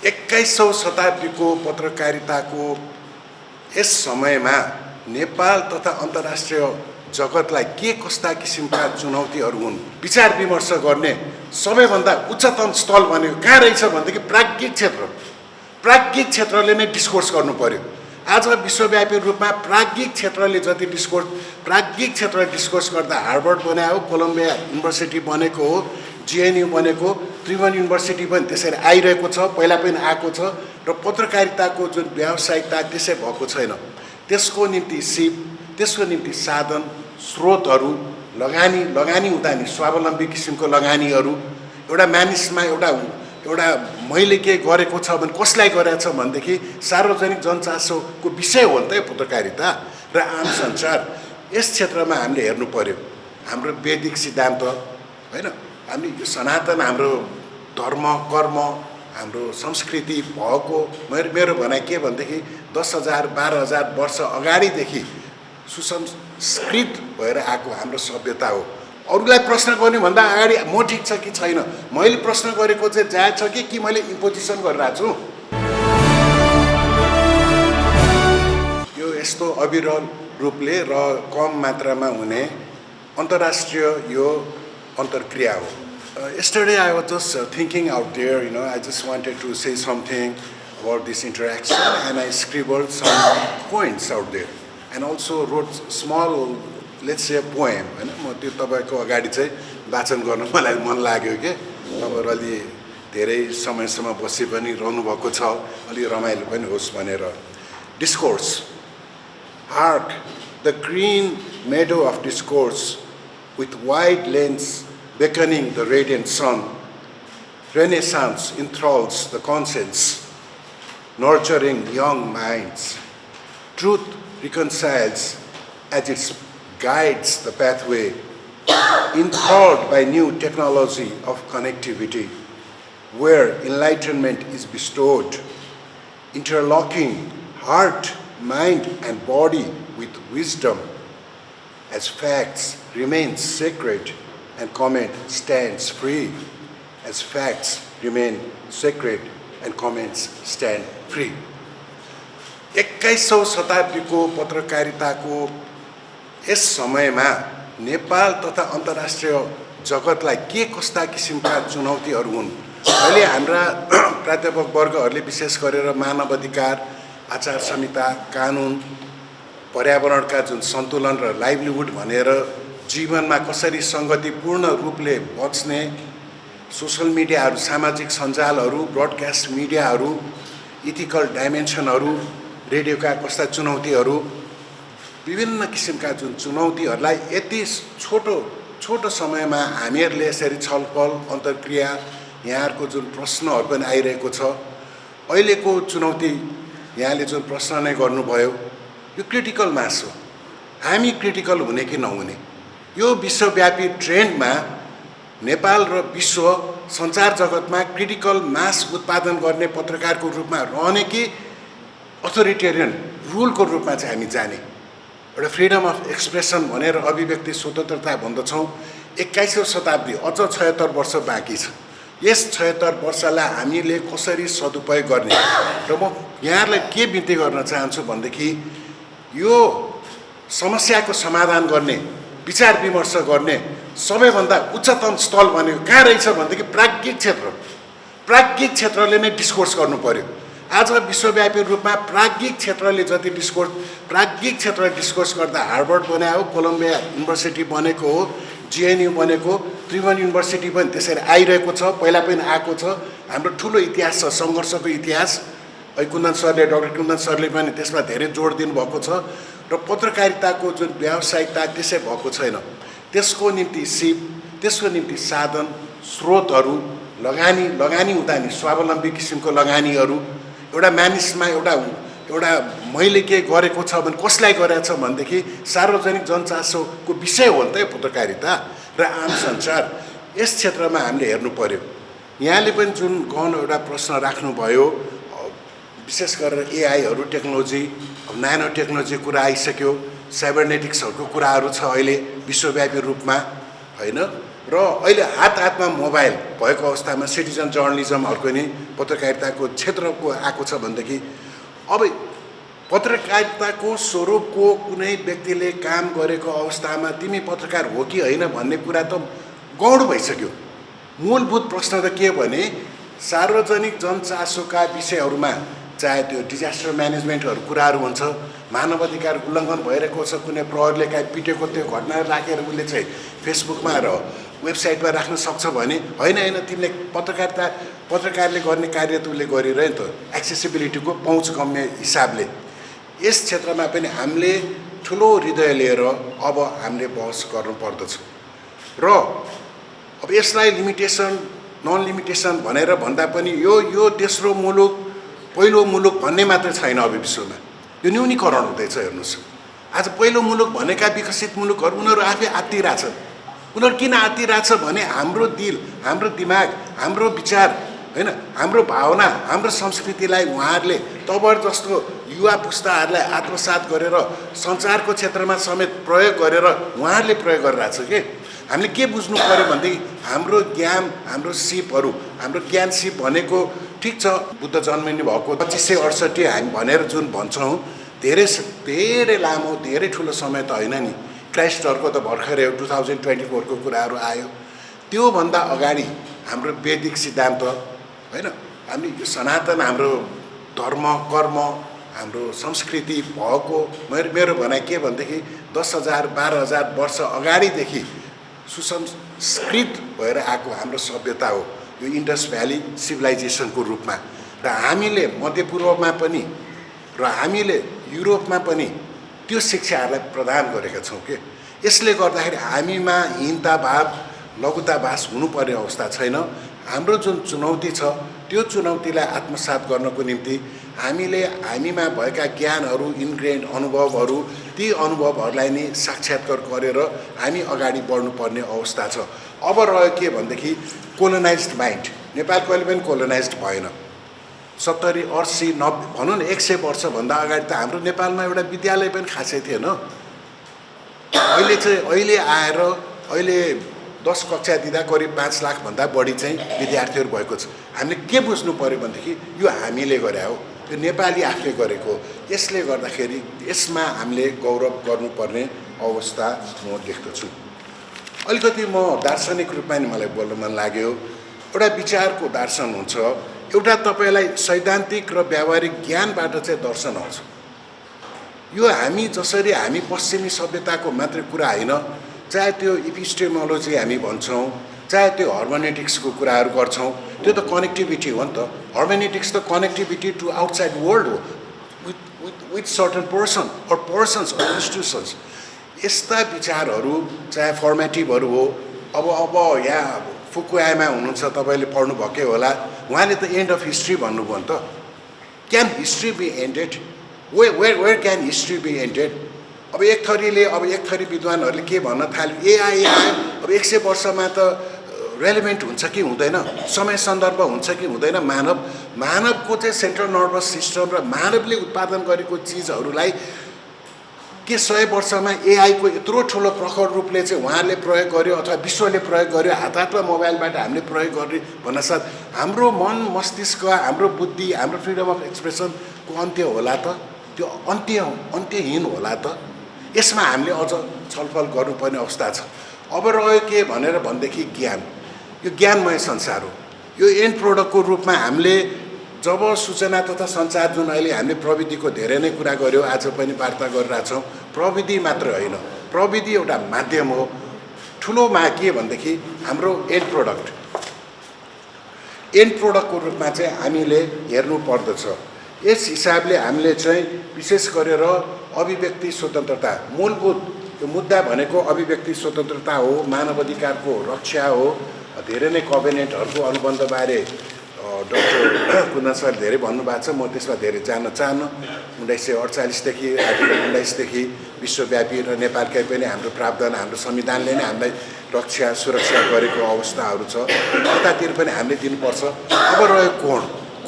21औं शताब्दीको पत्रकारिताको यस समयमा नेपाल तथा अन्तर्राष्ट्रिय जगतलाई के कस्ता किसिमका चुनौतीहरू हुन् विचार विमर्श गर्ने सबैभन्दा उच्चतम स्थल भनेको कहाँ रहेछ भनेदेखि प्राज्ञिक क्षेत्रले नै डिस्कोर्स गर्नु पर्यो। आज विश्वव्यापी रूपमा प्राज्ञिक क्षेत्रले जति प्राज्ञिक क्षेत्रले डिस्कोर्स गर्दा हार्वर्ड बनायो, कोलम्बिया युनिभर्सिटी बनेको हो, जिएनयु बनेको, त्रिभुवन युनिभर्सिटी पनि त्यसरी आइरहेको छ, पहिला पनि आएको छ र पत्रकारिताको जुन व्यावसायिकता त्यसै भएको छैन। त्यसको निम्ति सिप, त्यसको निम्ति साधन, स्रोतहरू, लगानी हुँदा नि स्वावलम्बी किसिमको लगानीहरू, एउटा मानिसमा एउटा मैले के गरेको छ भने कसलाई गरेको छ भनेदेखि सार्वजनिक जनचासोको विषय हो नि त यो पत्रकारिता र आम सञ्चार। यस क्षेत्रमा हामीले हेर्नु पर्यो हाम्रो वैदिक सिद्धान्त हैन, हामी यो सनातन हाम्रो धर्म कर्म हाम्रो संस्कृति भएको मेरो भनाइ के भनेदेखि 10,000 12,000 वर्ष अगाडिदेखि सुसंस्कृत भएर आएको हाम्रो सभ्यता हो। अरूलाई प्रश्न गर्ने भन्दा अगाडि म ठिक छ कि छैन, मैले प्रश्न गरेको चाहिँ जायज छ कि मैले इम्पोजिसन गरिरहेको छु, यो यस्तो अविरल रूपले र कम मात्रामा हुने अन्तर्राष्ट्रिय यो अन्तर्क्रिया हो। Yesterday I was just thinking out there, I just wanted to say something about this interaction and I scribbled some points out there and also wrote small, let's say a poem. म त्यो तपाईको अगाडि चाहिँ वाचन गर्न मलाई मन लाग्यो के तपाईहरु अलि धेरै समयसम्म बसी पनि रहनु भएको छ, अलि रमाइलो पनि होस् भनेर। Discourse. Hark, the green meadow of discourse with wide lanes beckoning the radiant sun. Renaissance enthralls the conscience, nurturing young minds. Truth reconciles as it guides the pathway, enthralled by new technology of connectivity, where enlightenment is bestowed, interlocking heart, mind, and body with wisdom, as facts remain sacred and comment stands free, as facts remain sacred and comments stand free. 21औं शताब्दीको पत्रकारिताको यस समयमा नेपाल तथा अन्तर्राष्ट्रिय जगतलाई के कस्ता किसिमका चुनौतीहरू हुन् अहिले हाम्रा प्राध्यापक वर्गहरूले विशेष गरेर मानव अधिकार, आचार संहिता, कानुन, पर्यावरणका जुन सन्तुलन र लाइभलीहुड भनेर जीवनमा कसरी संगतिपूर्ण रूपले बच्ने सोशल मिडियाहरू, सामाजिक सञ्जालहरू, ब्रडकास्ट मिडियाहरू, इथिकल डाइमेन्सनहरू, रेडियोका कस्ता चुनौतीहरू, विभिन्न किसिमका जुन चुनौतीहरूलाई यति छोटो समयमा हामीहरूले यसरी छलफल अन्तर्क्रिया यहाँहरूको जुन प्रश्नहरू पनि आइरहेको छ, अहिलेको चुनौती यहाँले जुन प्रश्न नै गर्नुभयो यो क्रिटिकल मास हो। हामी क्रिटिकल हुने कि नहुने, यो विश्वव्यापी ट्रेन्डमा नेपाल र विश्व सञ्चार जगतमा क्रिटिकल मास उत्पादन गर्ने पत्रकारको रूपमा रहने कि अथोरिटेरियन रुलको रूपमा चाहिँ हामी जाने। एउटा फ्रिडम अफ एक्सप्रेसन भनेर अभिव्यक्ति स्वतन्त्रता भन्दछौँ। 21औं शताब्दी अझ 76 वर्ष बाँकी छ। यस 76 वर्षलाई हामीले कसरी सदुपयोग गर्ने र म यहाँहरूलाई के बिन्ती गर्न चाहन्छु भनेदेखि यो समस्याको समाधान गर्ने, विचार विमर्श गर्ने सबैभन्दा उच्चतम स्थल भनेको कहाँ रहेछ भनेदेखि प्राज्ञिक क्षेत्रले नै डिस्कोर्स गर्नु पर्यो। आज विश्वव्यापी रूपमा प्राज्ञिक क्षेत्रले जति प्राज्ञिक क्षेत्रले डिस्कोर्स गर्दा हार्वर्ड बनायो, कोलम्बिया युनिभर्सिटी बनेको हो, जिएनयु बनेको, त्रिभुवन युनिभर्सिटी पनि त्यसरी आइरहेको छ, पहिला पनि आएको छ। हाम्रो ठुलो इतिहास छ, सङ्घर्षको इतिहास। कुन्दन सरले, डाक्टर कुन्दन सरले पनि त्यसमा धेरै जोड दिनुभएको छ र पत्रकारिताको जुन व्यावसायिकता त्यसै भएको छैन। त्यसको निम्ति सिप, त्यसको निम्ति साधन, स्रोतहरू, लगानी हुँदा नि स्वावलम्बी किसिमको लगानीहरू, एउटा मानिसमा एउटा मैले के गरेको छ भने कसलाई गरेको छ भनेदेखि सार्वजनिक जनचासोको विषय हो नि त यो पत्रकारिता र आम सञ्चार। यस क्षेत्रमा हामीले हेर्नु पर्यो। यहाँले पनि जुन गहन एउटा प्रश्न राख्नुभयो, विशेष गरेर एआईहरू, टेक्नोलोजी, नानो टेक्नोलोजी कुरा आइसक्यो, साइबरनेटिक्सहरूको कुराहरू छ अहिले विश्वव्यापी रूपमा हैन, र र अहिले हातमा मोबाइल भएको अवस्थामा सिटिजन जर्नलिजमहरूको नि पत्रकारिताको क्षेत्रको आएको छ भनेदेखि अब पत्रकारिताको स्वरूपको कुनै व्यक्तिले काम गरेको अवस्थामा तिमी पत्रकार हो कि होइन भन्ने कुरा त गौण भइसक्यो। मूलभूत प्रश्न त के भने सार्वजनिक जनचासोका विषयहरूमा चाहे त्यो डिजास्टर म्यानेजमेन्टहरू कुराहरू हुन्छ, मानव अधिकार उल्लङ्घन भइरहेको छ, कुनै प्रहरीले काहीँ पिटेको त्यो घटना राखेर उसले चाहिँ फेसबुकमा र वेबसाइटमा राख्न सक्छ भने होइन तिमीले पत्रकारले गर्ने कार्य त उसले गरिरह्यो नि त, एक्सेसिबिलिटीको पहुँचगम्य हिसाबले। यस क्षेत्रमा पनि हामीले ठुलो हृदय लिएर अब हामीले बहस गर्नुपर्दछ र अब यसलाई लिमिटेसन नन लिमिटेसन भनेर भन्दा पनि यो तेस्रो मुलुक पहिलो मुलुक भन्ने मात्रै छैन। अब विश्वमा यो न्यूनीकरण हुँदैछ। हेर्नुहोस्, आज पहिलो मुलुक भनेका विकसित मुलुकहरू उनीहरू आफै आत्तिरहेछ। उनीहरू किन आत्तिरहेछ भने हाम्रो दिल, हाम्रो दिमाग, हाम्रो विचार होइन, हाम्रो भावना, हाम्रो संस्कृतिलाई उहाँहरूले जबरजस्तो युवा पुस्ताहरूलाई आत्मसात गरेर सञ्चारको क्षेत्रमा समेत प्रयोग गरेर उहाँहरूले प्रयोग गरिरहेछ के। हामीले के बुझ्नु पऱ्यो भनेदेखि हाम्रो ज्ञान, हाम्रो सिपहरू, हाम्रो ज्ञान सिप भनेको ठिक छ बुद्ध जन्मिनु भएको 2568 हामी भनेर जुन भन्छौँ धेरै लामो धेरै ठुलो समय त होइन नि। क्राइस्टहरूको त भर्खरै 2024 को कुराहरू आयो। त्योभन्दा अगाडि हाम्रो वैदिक सिद्धान्त होइन, हामी यो सनातन हाम्रो धर्म कर्म हाम्रो संस्कृति भएको मेरो भनाइ के भनेदेखि 10,000 12,000 वर्ष अगाडिदेखि सुसंस्कृत भएर आएको हाम्रो सभ्यता हो यो इन्डस भ्याली सिभिलाइजेसनको रूपमा। र हामीले मध्यपूर्वमा पनि र हामीले युरोपमा पनि त्यो शिक्षाहरूलाई प्रदान गरेका छौँ के। यसले गर्दाखेरि हामीमा हीनताभाव लघुताभास हुनुपर्ने अवस्था छैन। हाम्रो जुन चुनौती छ त्यो चुनौतीलाई आत्मसात गर्नको निम्ति हामीमा भएका ज्ञानहरू, इन्ग्रेन्ड अनुभवहरू, ती अनुभवहरूलाई नै साक्षात्कार गरेर हामी अगाडि बढ्नुपर्ने अवस्था छ। अब रह्यो के भनेदेखि कोलोनाइज्ड माइन्ड। नेपाल कहिले पनि कोलोनाइज्ड भएन। 70 80 90 भनौँ न 100 वर्षभन्दा अगाडि त हाम्रो नेपालमा एउटा विद्यालय पनि खासै थिएन। अहिले आएर अहिले 10 कक्षा दिँदा करिब 5 लाखभन्दा बढी चाहिँ विद्यार्थीहरू भएको छ। हामीले के बुझ्नु पऱ्यो भनेदेखि यो हामीले गरे हो, यो नेपाली आफूले गरेको। यसले गर्दाखेरि यसमा हामीले गौरव गर्नुपर्ने अवस्था म देख्दछु। अलिकति म दार्शनिक रूपमा नि मलाई बोल्न मन लाग्यो। एउटा विचारको दर्शन हुन्छ, एउटा तपाईँलाई सैद्धान्तिक र व्यावहारिक ज्ञानबाट चाहिँ दर्शन आउँछ। यो जसरी हामी पश्चिमी सभ्यताको मात्रै कुरा होइन, चाहे त्यो इपिस्टेमोलोजी हामी भन्छौँ, चाहे त्यो हर्मेनेटिक्सको कुराहरू गर्छौँ, त्यो त कनेक्टिभिटी हो नि त। हर्मेनेटिक्स त कनेक्टिभिटी टु आउटसाइड वर्ल्ड हो with certain person or persons or institutions. यस्ता विचारहरू चाहे फर्मेटिभहरू हो। अब यहाँ फुकुयामा हुनुहुन्छ, तपाईँले पढ्नुभएकै होला, उहाँले त एन्ड अफ हिस्ट्री भन्नुभयो नि त। Can history be ended? Where can history be ended? अब एक थरी विद्वानहरूले के भन्न थाल्यो, एआई अब 100 वर्षमा त रेलेभेन्ट हुन्छ कि हुँदैन, समय सन्दर्भ हुन्छ कि हुँदैन। मानवको चाहिँ सेन्ट्रल नर्भस सिस्टम र मानवले उत्पादन गरेको चिजहरूलाई के 100 वर्षमा एआईको यत्रो ठुलो प्रखर रूपले चाहिँ उहाँहरूले प्रयोग गर्यो अथवा विश्वले प्रयोग गर्यो, हातमा मोबाइलबाट हामीले प्रयोग गर्ने भन्नासाथ हाम्रो मन मस्तिष्क, हाम्रो बुद्धि, हाम्रो फ्रिडम अफ एक्सप्रेसनको अन्त्य होला त? त्यो अन्त्यहीन होला त? यसमा हामीले अझ छलफल गर्नुपर्ने अवस्था छ। अब रह्यो के भनेदेखि ज्ञान। यो ज्ञानमय संसार हो। यो एन्ड प्रोडक्टको रूपमा हामीले जब सूचना तथा सञ्चार जुन अहिले हामीले प्रविधिको धेरै नै कुरा गऱ्यौँ, आज पनि वार्ता गरिरहेछौँ, प्रविधि मात्र होइन, प्रविधि एउटा माध्यम हो। ठुलोमा के भनेदेखि हाम्रो एन्ड प्रोडक्टको रूपमा चाहिँ हामीले हेर्नु पर्दछ। यस हिसाबले हामीले चाहिँ विशेष गरेर अभिव्यक्ति स्वतन्त्रता, मूलभूत यो मुद्दा भनेको अभिव्यक्ति स्वतन्त्रता हो, मानव अधिकारको रक्षा हो। धेरै नै कभेनेन्टहरूको अनुबन्धबारे डाक्टर कुन्दन सरले धेरै भन्नुभएको छ, म त्यसमा धेरै जान्न चाहन्न। 1948 देखि आर्टिकल 19 देखि विश्वव्यापी र नेपालकै पनि हाम्रो प्रावधान, हाम्रो संविधानले नै हामीलाई रक्षा सुरक्षा गरेको अवस्थाहरू छ। यतातिर पनि हामीले दिनुपर्छ। अब रह्यो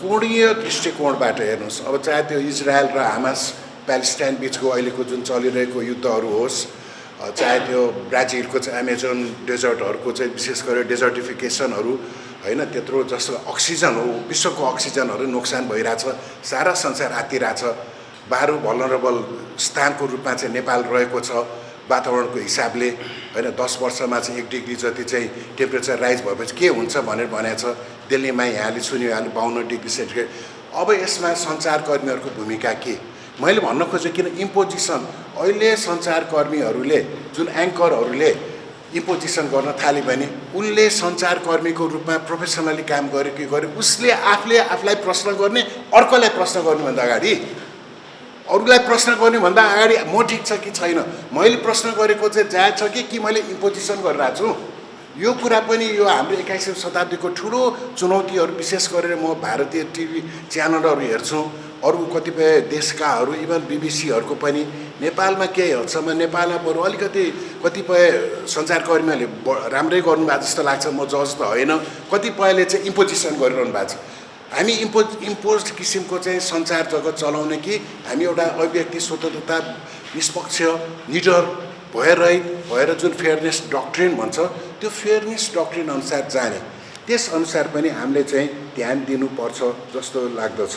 कोणीय दृष्टिकोणबाट हेर्नुहोस्, अब चाहे त्यो इजरायल र हमास प्यालेस्टाइन बिचको अहिलेको जुन चलिरहेको युद्धहरू होस्, चाहे त्यो ब्राजिलको चाहिँ एमाजोन डेजर्टहरूको चाहिँ विशेष गरेर डेजर्टिफिकेसनहरू होइन त्यत्रो जस्तो अक्सिजन हो विश्वको अक्सिजनहरू नोक्सान भइरहेछ सारा संसार आत्तिरहेछ 12 भलनरेबल स्थानको रूपमा चाहिँ नेपाल रहेको छ वातावरणको हिसाबले होइन 10 वर्षमा चाहिँ 1 डिग्री जति चाहिँ टेम्परेचर राइज भएपछि के हुन्छ भनेर भनेको छ दिल्लीमा यहाँले सुन्यो यहाँले 52 डिग्री सेन्टिग्रेड अब यसमा सञ्चारकर्मीहरूको भूमिका के मैले भन्न खोजेँ किन इम्पोजिसन अहिले सञ्चारकर्मीहरूले जुन एङ्करहरूले इम्पोजिसन गर्न थाल्यो भने उसले सञ्चारकर्मीको रूपमा प्रोफेसनली काम गर्यो कि गर्यो उसले आफूलाई प्रश्न गर्ने अर्कोलाई प्रश्न गर्नुभन्दा अगाडि अरूलाई प्रश्न गर्नुभन्दा अगाडि म ठिक छ कि छैन मैले प्रश्न गरेको चाहिँ जायज छ कि मैले इम्पोजिसन गरिरहेको छु यो कुरा पनि यो हाम्रो 21औं शताब्दीको ठुलो चुनौतीहरू विशेष गरेर म भारतीय टिभी च्यानलहरू हेर्छु अरू कतिपय देशकाहरू इभन बीबीसीहरूको पनि नेपालमा केही हदसम्म नेपालमा बरु अलिकति कतिपय सञ्चारकर्मीहरूले राम्रै गर्नुभएको जस्तो लाग्छ म जज त होइन कतिपयले चाहिँ इम्पोजिसन गरिरहनु भएको छ हामी इम्पोज्ड किसिमको चाहिँ सञ्चार जगत चलाउने कि हामी एउटा अभिव्यक्ति स्वतन्त्रता निष्पक्ष निडर भएर जुन फेयरनेस डक्ट्रिन भन्छ त्यो फेयरनेस डक्ट्रिन अनुसार जाने त्यस अनुसार पनि हामीले चाहिँ ध्यान दिनुपर्छ जस्तो लाग्दछ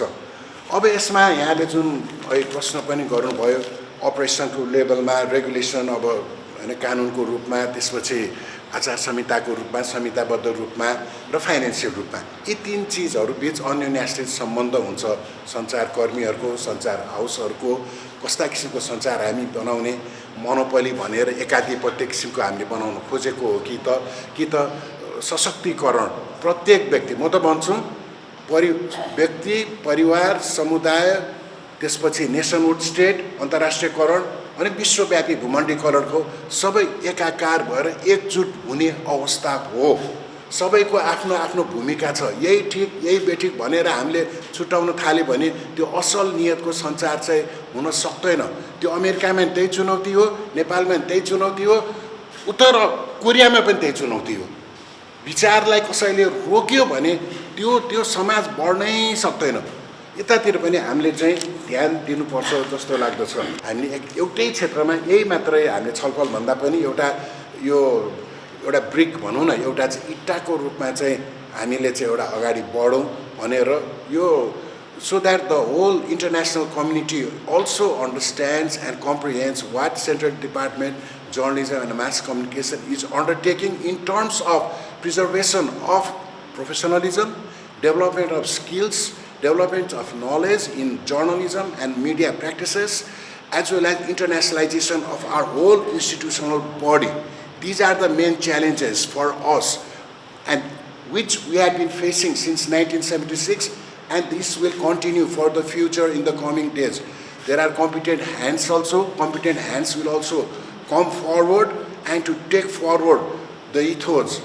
अब यसमा यहाँले जुन अहिले प्रश्न पनि गर्नुभयो अपरेसनको लेभलमा रेगुलेसन अब हैन कानुनको रूपमा त्यसपछि आचार संहिताको रूपमा संहिताबद्ध रूपमा र फाइनेन्सियल रूपमा यी तीन चीजहरू बीच अन्योन्याश्रित सम्बन्ध हुन्छ सञ्चारकर्मीहरूको सञ्चार हाउसहरूको कस्ता किसिमको सञ्चार हामी बनाउने मोनोपोली भनेर एकाधिपत्य किसिमको हामीले बनाउन खोजेको हो कि त सशक्तिकरण प्रत्येक व्यक्ति म त भन्छु व्यक्ति परिवार समुदाय त्यसपछि नेसनहुड स्टेट अन्तर्राष्ट्रियकरण अनि विश्वव्यापी भूमण्डलीकरणको सबै एकाकार भएर एकजुट हुने अवस्था हो सबैको आफ्नो आफ्नो भूमिका छ यही ठिक यही बेठिक भनेर हामीले छुटाउन थाल्यो भने त्यो असल नियतको सञ्चार चाहिँ हुन सक्दैन त्यो अमेरिकामा पनि त्यही चुनौती हो नेपालमा पनि त्यही चुनौती हो उत्तर कोरियामा पनि त्यही चुनौती हो विचारलाई कसैले रोक्यो भने त्यो समाज बढ्नै सक्दैन यतातिर पनि हामीले चाहिँ ध्यान दिनुपर्छ जस्तो लाग्दछ हामीले एउटै क्षेत्रमा यही मात्रै हामीले छलफल भन्दा पनि एउटा ब्रिक भनौँ न एउटा चाहिँ इट्टाको रूपमा चाहिँ हामीले चाहिँ एउटा अगाडि बढौँ भनेर यो so that the whole international community also understands and comprehends what Central Department Journalism and Mass Communication is undertaking in terms of preservation of professionalism, development of skills, development of knowledge in journalism and media practices, as well as internationalization of our whole institutional body. These are the main challenges for us, and which we have been facing since 1976, and this will continue for the future in the coming days. There are competent hands also. Competent hands will also come forward and to take forward the ethos,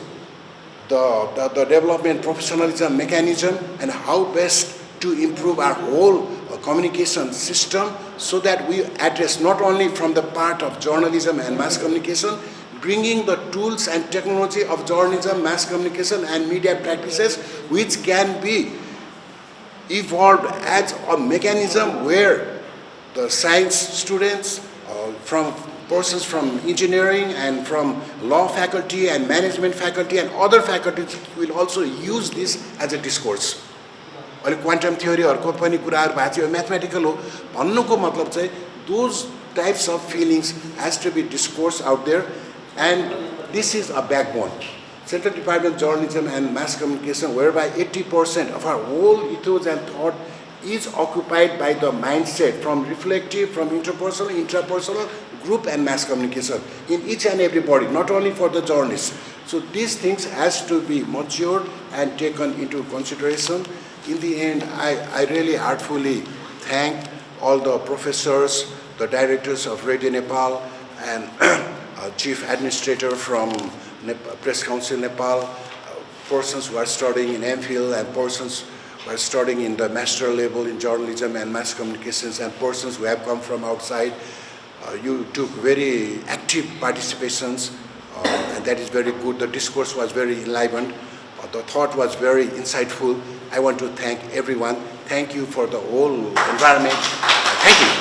the development professionalism mechanism, and how best to improve our whole communication system so that we address not only from the part of journalism and mass communication, bringing the tools and technology of journalism, mass communication and media practices which can be evolved as a mechanism where the science students, from persons from engineering and from law faculty and management faculty and other faculties will also use this as a discourse. अहिले quantum थ्योरीहरूको पनि कुराहरू भएको थियो mathematical हो भन्नुको मतलब चाहिँ those types of feelings has to be discourse out there and this is a backbone Central Department Journalism and Mass Communication whereby 80% of our whole ethos and thought is occupied by the mindset from reflective, from interpersonal, intrapersonal, group and mass communication in each and every body, not only for the journalists. So these things has to be matured and taken into consideration. In the end, I really heartfully thank all the professors, the directors of Radio Nepal and chief administrator from Press Council Nepal, persons who are studying in MPhil and persons who are studying in the master level in journalism and mass communications and persons who have come from outside. You took very active participations and that is very good. The discourse was very enlivened. The thought was very insightful. I want to thank everyone. Thank you for the whole environment. Thank you.